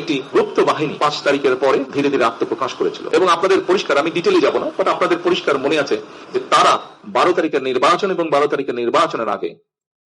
একটি গুপ্ত বাহিনী 5 তারিখের পরে ধীরে ধীরে আত্মপ্রকাশ করেছিল। এবং আপনাদের পরিষ্কার, আমি ডিটেলে যাব না, বাট আপনাদের পরিষ্কার মনে আছে যে তারা 12 তারিখের নির্বাচন এবং 12 তারিখের নির্বাচনের আগে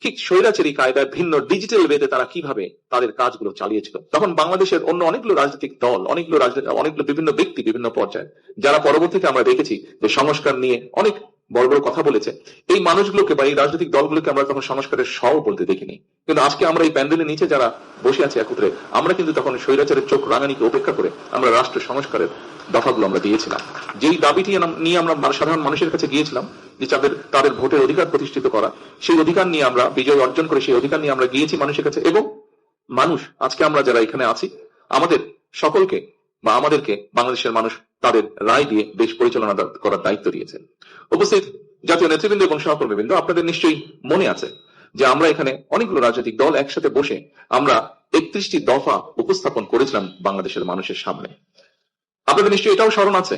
ঠিক স্বৈরাচারী কায়দায় ভিন্ন ডিজিটাল ওয়েতে তারা কিভাবে তাদের কাজগুলো চালিয়েছিল। তখন বাংলাদেশের অন্য অনেকগুলো রাজনৈতিক দল, অনেকগুলো বিভিন্ন ব্যক্তি, বিভিন্ন পর্যায়ে, যারা পরবর্তীতে আমরা দেখেছি যে সংস্কার নিয়ে অনেক বড় বড় কথা বলেছে, এই মানুষগুলোকে বা এই রাজনৈতিক দলগুলোকে আমরা তখন সংস্কারের সহ বলতে দেখিনি। কিন্তু আজকে আমরা এই প্যান্ডেলের নিচে যারা বসে আছে একত্রে, আমরা কিন্তু তখন স্বৈরাচারের চোখ রাঙানিকে উপেক্ষা করে আমরা রাষ্ট্র সংস্কারের দফাগুলো আমরা দিয়েছিলাম। যেই দাবিটি নিয়ে আমরা সাধারণ মানুষের কাছে গিয়েছিলাম যে তাদের ভোটের অধিকার প্রতিষ্ঠিত করা, সেই অধিকার নিয়ে আমরা বিজয় অর্জন করে সেই অধিকার নিয়ে আমরা গিয়েছি মানুষের কাছে। এবং মানুষ, আজকে আমরা যারা এখানে আছি, আমাদের সকলকে বা আমাদেরকে বাংলাদেশের মানুষ তাদের রায় দিয়ে দেশ পরিচালনা করার দায়িত্ব দিয়েছেন। উপস্থিত জাতীয় নেতৃবৃন্দ এবং সহকর্মীবৃন্দ, আপনাদের নিশ্চয়ই মনে আছে যে আমরা এখানে অনেকগুলো রাজনৈতিক দল একসাথে বসে আমরা 31টি দফা উপস্থাপন করেছিলাম বাংলাদেশের মানুষের সামনে। আপনাদের নিশ্চয়ই এটাও স্মরণ আছে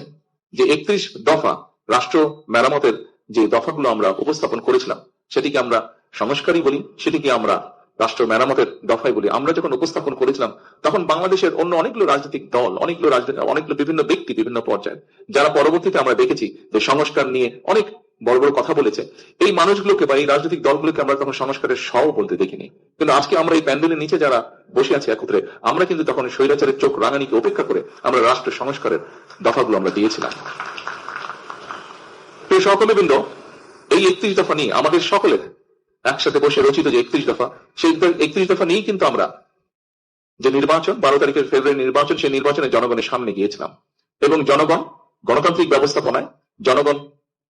যে 31 দফা রাষ্ট্র মেরামতের যে দফাগুলো আমরা উপস্থাপন করেছিলাম, সেটিকে আমরা সংস্কারই বলি, সেটিকে আমরা রাষ্ট্র মেরামতের দফাই বলি। আমরা যখন উপস্থাপন করেছিলাম তখন বাংলাদেশের অন্য অনেকগুলো রাজনৈতিক দল, অনেকগুলো বিভিন্ন ব্যক্তি, বিভিন্ন পর্যায়ে, যারা পরবর্তীতে আমরা দেখেছি যে সংস্কার নিয়ে অনেক বড় বড় কথা বলেছে, এই মানুষগুলোকে বা এই রাজনৈতিক দলগুলোকে আমরা তখন সংস্কারের সহ বলতে দেখিনি। কিন্তু আজকে আমরা এই প্যান্ডেলের নিচে যারা বসে আছে একত্রে, আমরা কিন্তু তখন স্বৈরাচারের চোখ রাঙানিকে উপেক্ষা করে আমরা রাষ্ট্র সংস্কারের দফাগুলো আমরা দিয়েছিলাম। প্রিয় সহকর্মীবৃন্দ, এই 31 দফা নিয়ে আমাদের সকলের একসাথে বসে রচিত যে 31 দফা, সেই 31 দফা নিয়েই কিন্তু আমরা যে নির্বাচন, 12 তারিখের ফেব্রুয়ারি নির্বাচন, সেই নির্বাচনে জনগণের সামনে গিয়েছিলাম। এবং জনগণ গণতান্ত্রিক ব্যবস্থাপনায় জনগণ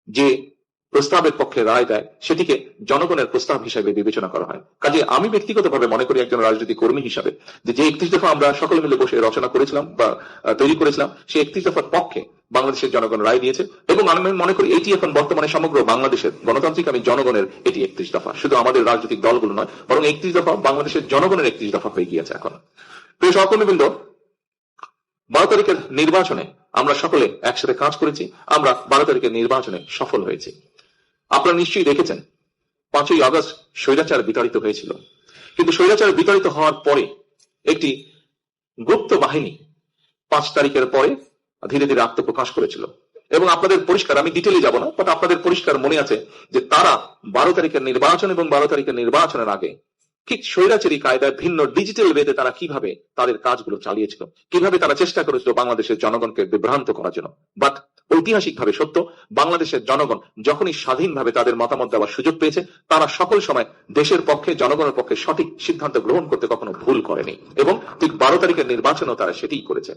যে প্রস্তাবের পক্ষে রায় দেয়, সেটিকে জনগণের প্রস্তাব হিসেবে বিবেচনা করা হয়। কাজে আমি ব্যক্তিগতভাবে মনে করি একজন রাজনৈতিক কর্মী হিসাবে যে 31 দফা আমরা সকলে মিলে বসে রচনা করেছিলাম বা তৈরি করেছিলাম, সেই 31 দফার পক্ষে বাংলাদেশের জনগণ রায় দিয়েছে। এবং আমি মনে করি এটি এখন বর্তমানে সমগ্র বাংলাদেশের গণতান্ত্রিক আমি জনগণের এটি 31 দফা, শুধু আমাদের রাজনৈতিক দলগুলো নয়, বরং 31 দফা বাংলাদেশের জনগণের 31 দফা হয়ে গিয়েছে এখন। প্রিয় সহকর্মীবৃন্দ, 12 তারিখের নির্বাচনে আমরা সকলে একসাথে কাজ করেছি, আমরা 12 তারিখের নির্বাচনে সফল হয়েছি। আপনারা নিশ্চয়ই দেখেছেন 5ই আগস্ট স্বৈরাচার বিতাড়িত হয়েছিল, কিন্তু স্বৈরাচার বিতাড়িত হওয়ার পরে একটি গুপ্ত বাহিনী 5 তারিখের পরে ধীরে ধীরে আত্মপ্রকাশ করেছিল। এবং আপনাদের পরিষ্কার, আমি ডিটেলে যাব না, বাট আপনাদের পরিষ্কার মনে আছে যে তারা 12 তারিখের নির্বাচন এবং 12 তারিখের নির্বাচনের আগে ঠিক স্বৈরাচারী কায়দায় ভিন্ন ডিজিটাল ওয়েতে তারা কিভাবে তাদের কাজগুলো চালিয়েছিল, কিভাবে তারা চেষ্টা করেছিল বাংলাদেশের জনগণকে বিভ্রান্ত করার জন্য। বাট ঐতিহাসিকভাবে সত্য, বাংলাদেশের জনগণ যখনই স্বাধীনভাবে তাদের মতামত দেওয়ার সুযোগ পেয়েছে, তারা সকল সময় দেশের পক্ষে, জনগণের পক্ষে সঠিক সিদ্ধান্ত গ্রহণ করতে কখনো ভুল করেনি। এবং ঠিক 12 তারিখের নির্বাচনও তারা সেটিই করেছে।